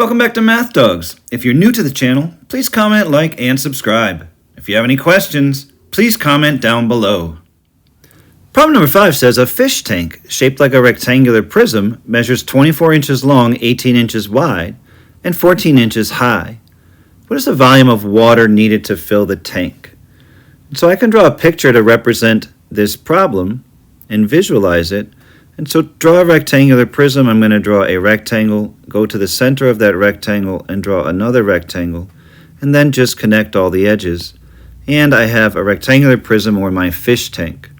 Welcome back to Math Dogs. If you're new to the channel, please comment, like, and subscribe. If you have any questions, please comment down below. Problem number 5 says a fish tank shaped like a rectangular prism measures 24 inches long, 18 inches wide, and 14 inches high. What is the volume of water needed to fill the tank? So I can draw a picture to represent this problem and visualize it. And so draw a rectangular prism. I'm going to draw a rectangle, go to the center of that rectangle and draw another rectangle, and then just connect all the edges. And I have a rectangular prism, or my fish tank.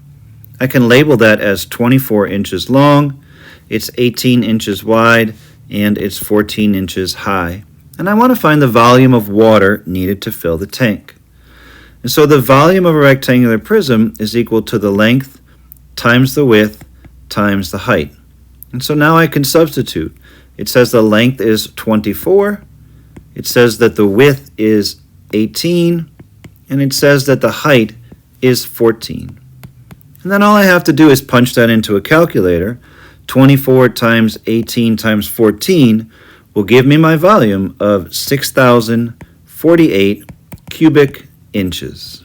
I can label that as 24 inches long, it's 18 inches wide, and it's 14 inches high. And I want to find the volume of water needed to fill the tank. And so the volume of a rectangular prism is equal to the length times the width times the height. And so now I can substitute. It says the length is 24, it says that the width is 18, and it says that the height is 14. And then all I have to do is punch that into a calculator. 24 times 18 times 14 will give me my volume of 6,048 cubic inches.